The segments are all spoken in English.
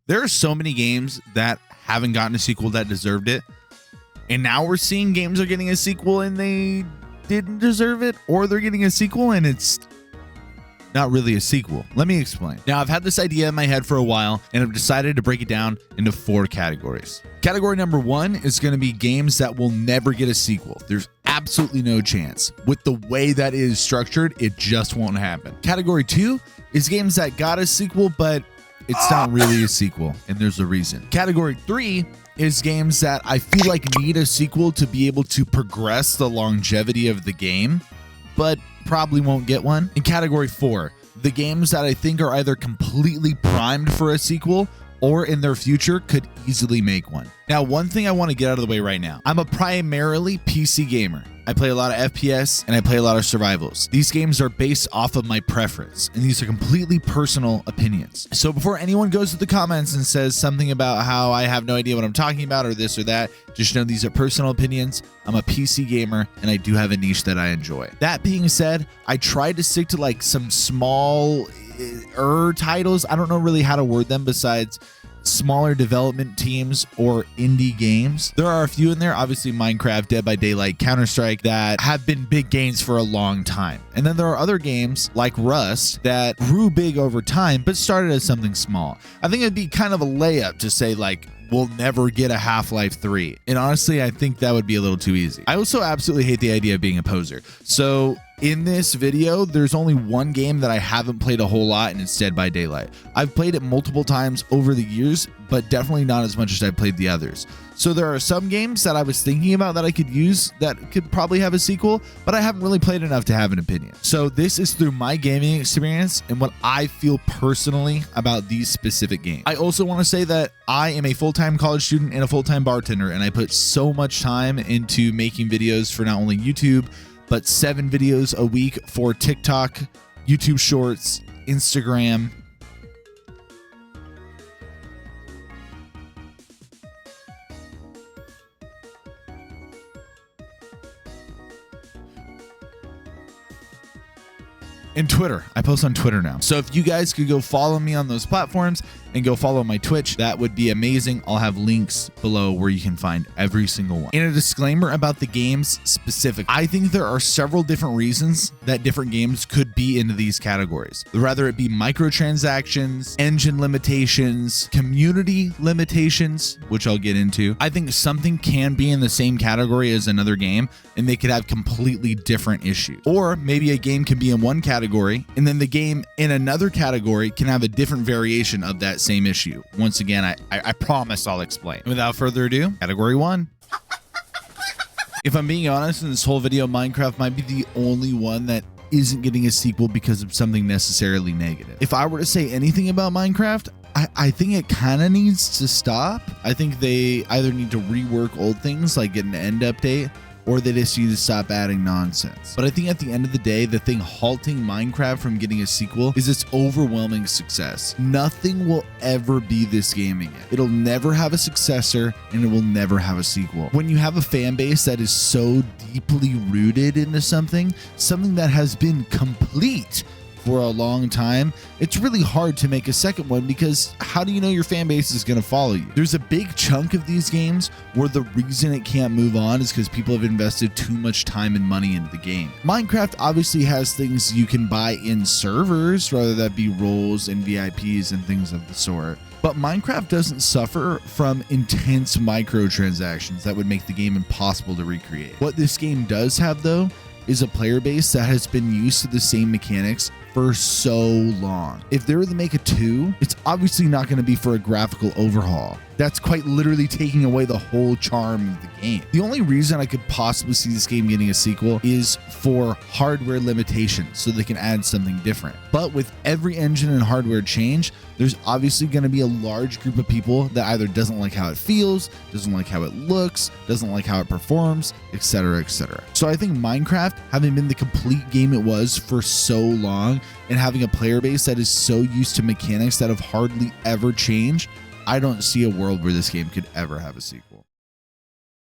There are so many games that haven't gotten a sequel that deserved it. And now we're seeing games are getting a sequel and they didn't deserve it, or they're getting a sequel and it's not really a sequel. Let me explain. Now, I've had this idea in my head for a while and I've decided to break it down into 4 categories. Category number 1 is going to be games that will never get a sequel. There's absolutely no chance. With the way that it is structured, it just won't happen. Category 2 is games that got a sequel, but it's not really a sequel, and there's a reason. Category 3 is games that I feel like need a sequel to be able to progress the longevity of the game, but probably won't get one. In category 4, the games that I think are either completely primed for a sequel or in their future could easily make one. Now, one thing I want to get out of the way right now, I'm a primarily PC gamer. I play a lot of FPS and I play a lot of survivals. These games are based off of my preference, and these are completely personal opinions. So before anyone goes to the comments and says something about how I have no idea what I'm talking about or this or that, just know these are personal opinions. I'm a PC gamer and I do have a niche that I enjoy. That being said, I tried to stick to like some small titles. I don't know really how to word them besides smaller development teams or indie games. There are a few in there, obviously Minecraft, Dead by Daylight, Counter-Strike, that have been big games for a long time. And then there are other games like Rust that grew big over time but started as something small. I think it'd be kind of a layup to say like we'll never get a Half-Life 3. And honestly, I think that would be a little too easy. I also absolutely hate the idea of being a poser. So in this video, there's only one game that I haven't played a whole lot, and it's Dead by Daylight. I've played it multiple times over the years, but definitely not as much as I played the others. So there are some games that I was thinking about that I could use that could probably have a sequel, but I haven't really played enough to have an opinion. So this is through my gaming experience and what I feel personally about these specific games. I also want to say that I am a full-time college student and a full-time bartender, and I put so much time into making videos for not only YouTube, but 7 videos a week for TikTok, YouTube Shorts, Instagram. And Twitter. I post on Twitter now. So if you guys could go follow me on those platforms and go follow my Twitch, that would be amazing. I'll have links below where you can find every single one. And a disclaimer about the games specific. I think there are several different reasons that different games could be into these categories. Whether it be microtransactions, engine limitations, community limitations, which I'll get into. I think something can be in the same category as another game and they could have completely different issues. Or maybe a game can be in one category and then the game in another category can have a different variation of that same issue. Once again, I promise I'll explain. Without further ado, category 1. If I'm being honest, in this whole video, Minecraft might be the only one that isn't getting a sequel because of something necessarily negative. If I were to say anything about Minecraft, I think it kind of needs to stop. I think they either need to rework old things like get an end update, or they just need to stop adding nonsense. But I think at the end of the day, the thing halting Minecraft from getting a sequel is its overwhelming success. Nothing will ever be this game again. It'll never have a successor and it will never have a sequel. When you have a fan base that is so deeply rooted into something that has been complete for a long time, it's really hard to make a second one because how do you know your fan base is going to follow you? There's a big chunk of these games where the reason it can't move on is because people have invested too much time and money into the game. Minecraft obviously has things you can buy in servers, whether that be roles and VIPs and things of the sort. But Minecraft doesn't suffer from intense microtransactions that would make the game impossible to recreate. What this game does have, though, is a player base that has been used to the same mechanics for so long. If they were to make a 2, it's obviously not going to be for a graphical overhaul. That's quite literally taking away the whole charm of the game. The only reason I could possibly see this game getting a sequel is for hardware limitations, so they can add something different. But with every engine and hardware change, there's obviously going to be a large group of people that either doesn't like how it feels, doesn't like how it looks, doesn't like how it performs, etc., etc. So I think Minecraft, having been the complete game it was for so long, and having a player base that is so used to mechanics that have hardly ever changed, I don't see a world where this game could ever have a sequel.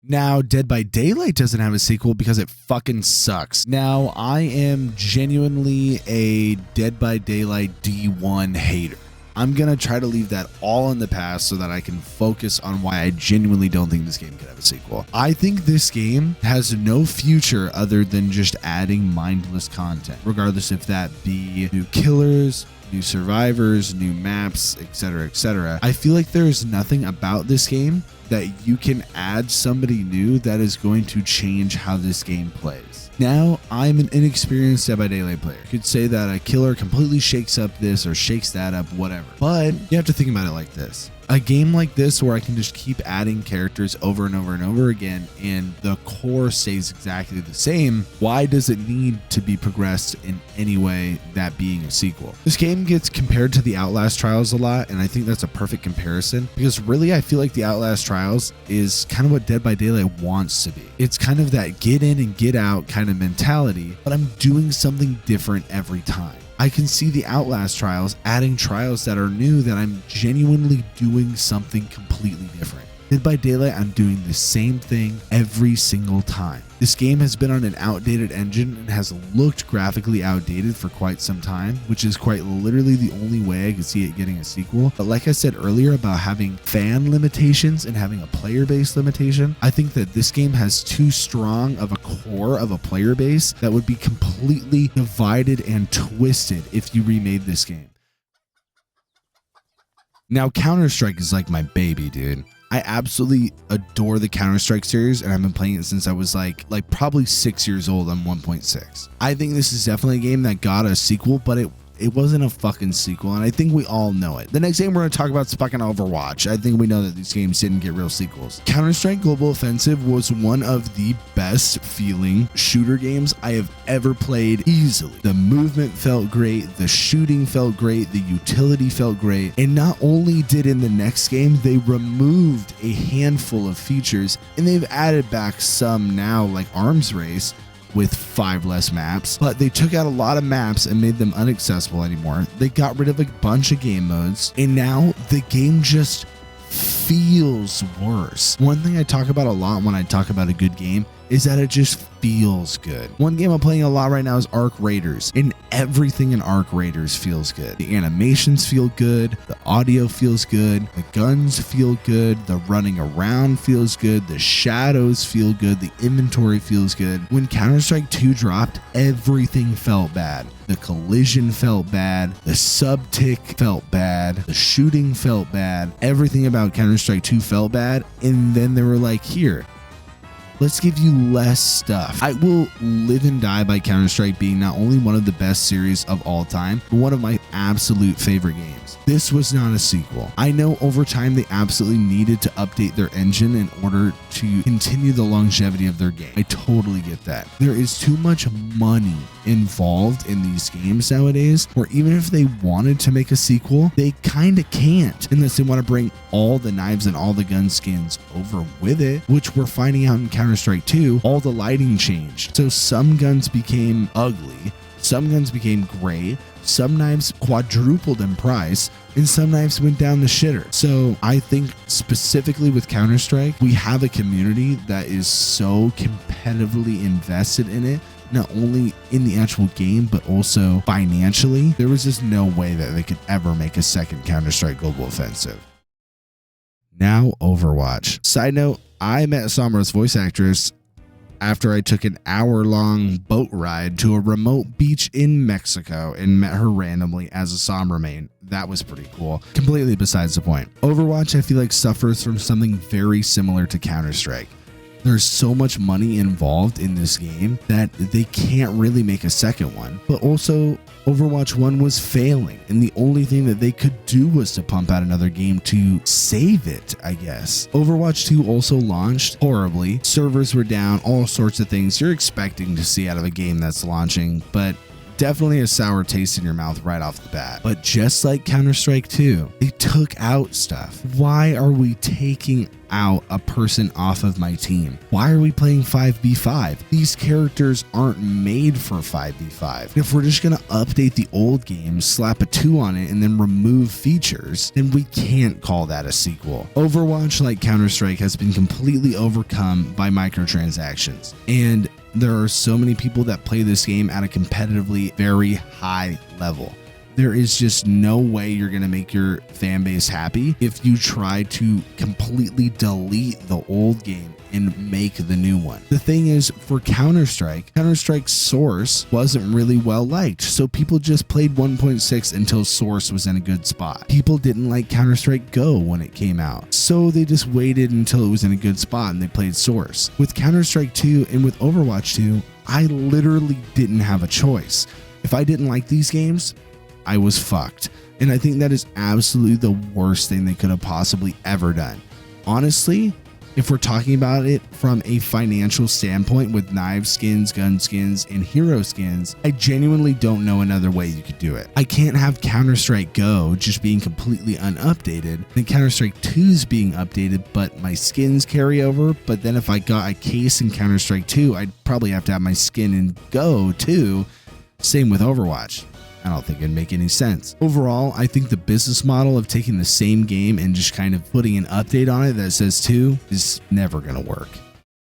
Now, Dead by Daylight doesn't have a sequel because it fucking sucks. Now, I am genuinely a Dead by Daylight D1 hater. I'm gonna try to leave that all in the past so that I can focus on why I genuinely don't think this game could have a sequel. I think this game has no future other than just adding mindless content, regardless if that be new killers, new survivors, new maps, etc., etc. I feel like there is nothing about this game that you can add somebody new that is going to change how this game plays. Now, I'm an inexperienced Dead by Daylight player. You could say that a killer completely shakes up this or shakes that up, whatever. But you have to think about it like this. A game like this where I can just keep adding characters over and over and over again and the core stays exactly the same, why does it need to be progressed in any way, that being a sequel? This game gets compared to the Outlast Trials a lot, and I think that's a perfect comparison because really I feel like the Outlast Trials is kind of what Dead by Daylight wants to be. It's kind of that get in and get out kind of mentality, but I'm doing something different every time. I can see the Outlast Trials adding trials that are new, that I'm genuinely doing something completely different. Dead by Daylight, I'm doing the same thing every single time. This game has been on an outdated engine and has looked graphically outdated for quite some time, which is quite literally the only way I could see it getting a sequel. But like I said earlier about having fan limitations and having a player base limitation, I think that this game has too strong of a core of a player base that would be completely divided and twisted if you remade this game. Now, Counter-Strike is like my baby, dude. I absolutely adore the Counter-Strike series, and I've been playing it since I was like probably 6 years old on 1.6. I think this is definitely a game that got a sequel, but it wasn't a fucking sequel, and I think we all know it. The next game we're going to talk about is fucking Overwatch. I think we know that these games didn't get real sequels. Counter-Strike Global Offensive was one of the best feeling shooter games I have ever played easily. The movement felt great, the shooting felt great, the utility felt great, and not only did in the next game, they removed a handful of features, and they've added back some now, like Arms Race, with 5 less maps, but they took out a lot of maps and made them inaccessible anymore. They got rid of a bunch of game modes, and now the game just feels worse. One thing I talk about a lot when I talk about a good game is that it just feels good. One game I'm playing a lot right now is Arc Raiders, and everything in Arc Raiders feels good. The animations feel good, the audio feels good, the guns feel good, the running around feels good, the shadows feel good, the inventory feels good. When Counter-Strike 2 dropped, everything felt bad. The collision felt bad, the sub-tick felt bad, the shooting felt bad, everything about Counter-Strike 2 felt bad, and then they were like, here, let's give you less stuff. I will live and die by Counter-Strike being not only one of the best series of all time, but one of my absolute favorite games. This was not a sequel. I know over time they absolutely needed to update their engine in order to continue the longevity of their game. I totally get that. There is too much money involved in these games nowadays, where even if they wanted to make a sequel, they kind of can't unless they want to bring all the knives and all the gun skins over with it, which we're finding out in Counter-Strike 2, all the lighting changed. So some guns became ugly, some guns became gray, some knives quadrupled in price, and some knives went down the shitter. So I think specifically with Counter-Strike, we have a community that is so competitively invested in it, not only in the actual game, but also financially. There was just no way that they could ever make a second Counter-Strike Global Offensive. Now, Overwatch. Side note, I met Samra's voice actress after I took an hour-long boat ride to a remote beach in Mexico and met her randomly as a Sombra main. That was pretty cool. Completely besides the point. Overwatch, I feel like, suffers from something very similar to Counter-Strike. There's so much money involved in this game that they can't really make a second one. But also, Overwatch 1 was failing, and the only thing that they could do was to pump out another game to save it, I guess. Overwatch 2 also launched horribly. Servers were down, all sorts of things you're expecting to see out of a game that's launching, but definitely a sour taste in your mouth right off the bat. But just like Counter-Strike 2, they took out stuff. Why are we taking out a person off of my team? Why are we playing 5v5? These characters aren't made for 5v5. If we're just gonna update the old game, slap a 2 on it, and then remove features, then we can't call that a sequel. Overwatch, like Counter-Strike, has been completely overcome by microtransactions, and there are so many people that play this game at a competitively very high level. there is just no way you're going to make your fan base happy if you try to completely delete the old game and make the new one. The thing is, for Counter-Strike's Source wasn't really well liked, so people just played 1.6 until Source was in a good spot. People didn't like Counter-Strike Go when it came out, so they just waited until it was in a good spot and they played Source. With Counter-Strike 2 and with Overwatch 2, I literally didn't have a choice. If I didn't like these games, I was fucked. And I think that is absolutely the worst thing they could have possibly ever done. Honestly, if we're talking about it from a financial standpoint with knife skins, gun skins, and hero skins, I genuinely don't know another way you could do it. I can't have Counter-Strike Go just being completely unupdated, and Counter-Strike 2's being updated, but my skins carry over. But then if I got a case in Counter-Strike 2, I'd probably have to have my skin in Go too. Same with Overwatch. I don't think it'd make any sense. Overall, I think the business model of taking the same game and just kind of putting an update on it that says 2 is never going to work.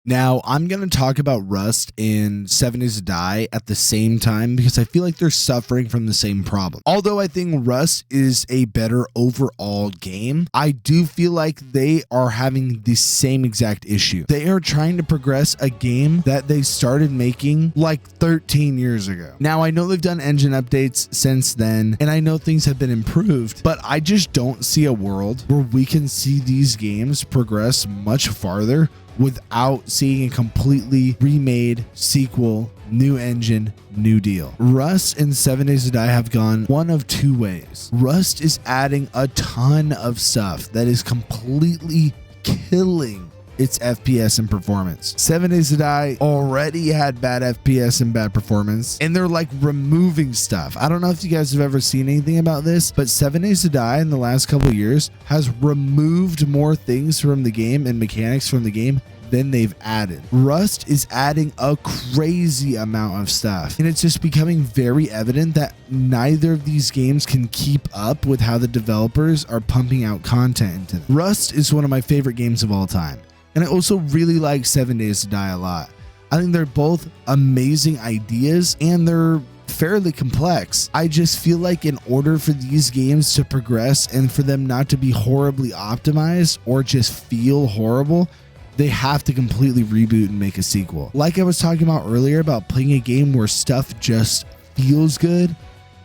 Now, I'm going to talk about Rust and 7 Days to Die at the same time because I feel like they're suffering from the same problem. Although I think Rust is a better overall game, I do feel like they are having the same exact issue. They are trying to progress a game that they started making like 13 years ago. Now, I know they've done engine updates since then, and I know things have been improved, but I just don't see a world where we can see these games progress much farther without seeing a completely remade sequel, new engine, new deal. Rust and 7 Days to Die have gone one of two ways. Rust is adding a ton of stuff that is completely killing its FPS and performance. 7 Days to Die already had bad FPS and bad performance, and they're like removing stuff. I don't know if you guys have ever seen anything about this, but 7 Days to Die in the last couple of years has removed more things from the game and mechanics from the game than they've added. Rust is adding a crazy amount of stuff, and it's just becoming very evident that neither of these games can keep up with how the developers are pumping out content into them. Rust is one of my favorite games of all time, and I also really like 7 Days to Die a lot. I think they're both amazing ideas and they're fairly complex. I just feel like in order for these games to progress and for them not to be horribly optimized or just feel horrible, they have to completely reboot and make a sequel. Like I was talking about earlier about playing a game where stuff just feels good,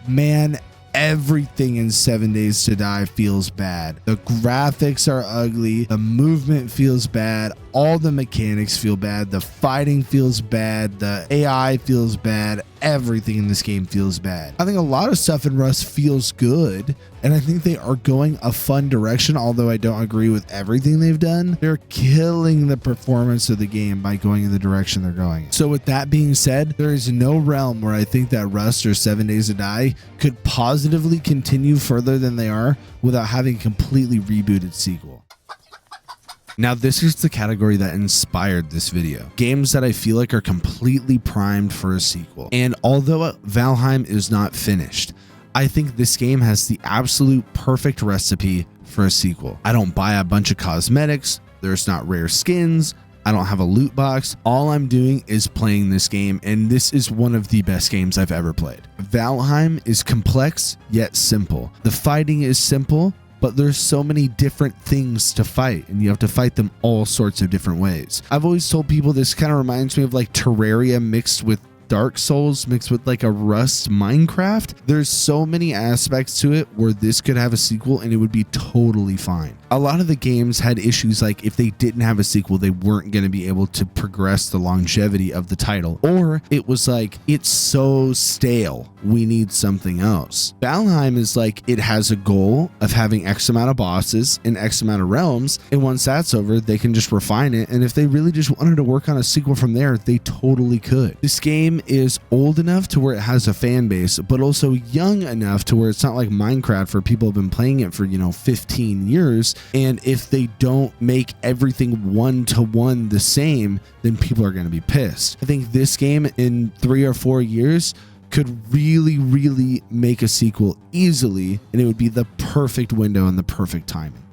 man, everything in 7 Days to Die feels bad. The graphics are ugly, the movement feels bad, all the mechanics feel bad, the fighting feels bad, the AI feels bad, everything in this game feels bad. I think a lot of stuff in Rust feels good, and I think they are going a fun direction, although I don't agree with everything they've done. They're killing the performance of the game by going in the direction they're going. So with that being said, there is no realm where I think that Rust or 7 Days to Die could positively continue further than they are without having a completely rebooted sequel. Now, this is the category that inspired this video. Games that I feel like are completely primed for a sequel. And although Valheim is not finished, I think this game has the absolute perfect recipe for a sequel. I don't buy a bunch of cosmetics. There's not rare skins. I don't have a loot box. All I'm doing is playing this game, and this is one of the best games I've ever played. Valheim is complex, yet simple. The fighting is simple, but there's so many different things to fight, and you have to fight them all sorts of different ways. I've always told people this kind of reminds me of like Terraria mixed with Dark Souls mixed with like a Rust Minecraft. There's so many aspects to it where this could have a sequel and it would be totally fine. A lot of the games had issues like if they didn't have a sequel, they weren't going to be able to progress the longevity of the title, or it was like, it's so stale, we need something else. Valheim is like, it has a goal of having X amount of bosses and X amount of realms, and once that's over, they can just refine it, and if they really just wanted to work on a sequel from there, they totally could. This game is old enough to where it has a fan base, but also young enough to where it's not like Minecraft where people have been playing it for 15 years, and if they don't make everything one-to-one the same, then people are going to be pissed. I think this game in 3 or 4 years could really make a sequel easily, and it would be the perfect window and the perfect timing.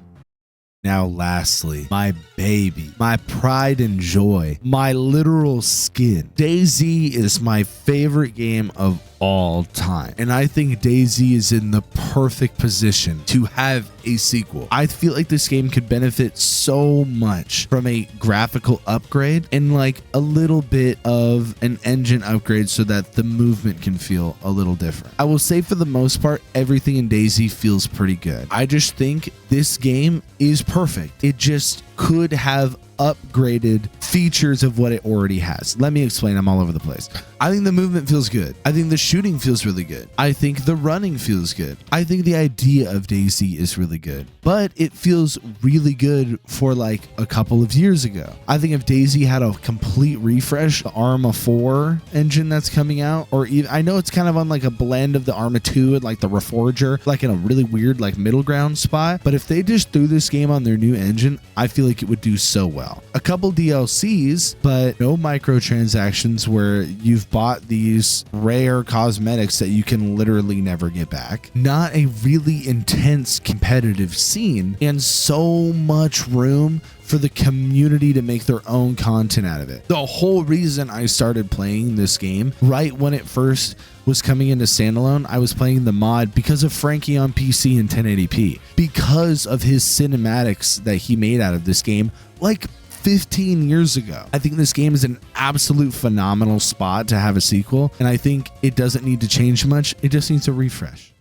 Now, lastly, my baby, my pride and joy, my literal skin. DayZ is my favorite game of all time. And I think DayZ is in the perfect position to have a sequel. I feel like this game could benefit so much from a graphical upgrade and like a little bit of an engine upgrade so that the movement can feel a little different. I will say for the most part, everything in DayZ feels pretty good. I just think this game is perfect. It just could have upgraded features of what it already has. Let me explain. I'm all over the place. I think the movement feels good. I think the shooting feels really good. I think the running feels good. I think the idea of DayZ is really good, but it feels really good for like a couple of years ago. I think if DayZ had a complete refresh, the Arma 4 engine that's coming out, or even, I know it's kind of on like a blend of the Arma 2 and like the Reforger, like in a really weird like middle ground spot. But if they just threw this game on their new engine, I feel like it would do so well. A couple DLCs, but no microtransactions where you've bought these rare cosmetics that you can literally never get back. Not a really intense competitive scene, and so much room for the community to make their own content out of it. The whole reason I started playing this game right when it first was coming into standalone, I was playing the mod because of Frankie on PC in 1080p, because of his cinematics that he made out of this game like 15 years ago. I think this game is an absolute phenomenal spot to have a sequel, and I think it doesn't need to change much. It just needs a refresh.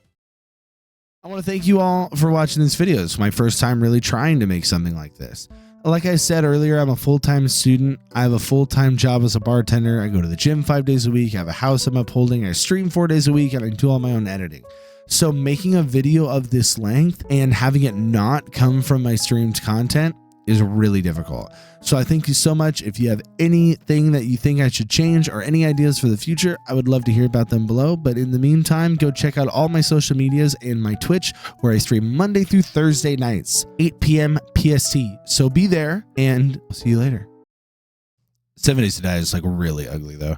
I want to thank you all for watching this video. It's my first time really trying to make something like this. Like I said earlier, I'm a full-time student. I have a full-time job as a bartender. I go to the gym 5 days a week. I have a house I'm upholding. I stream 4 days a week, and I do all my own editing. So making a video of this length and having it not come from my streamed content is really difficult. So I thank you so much. If you have anything that you think I should change or any ideas for the future, I would love to hear about them below. But in the meantime, go check out all my social medias and my Twitch, where I stream Monday through Thursday nights, 8 p.m. PST. So be there, and I'll see you later. 7 Days to Die is like really ugly though.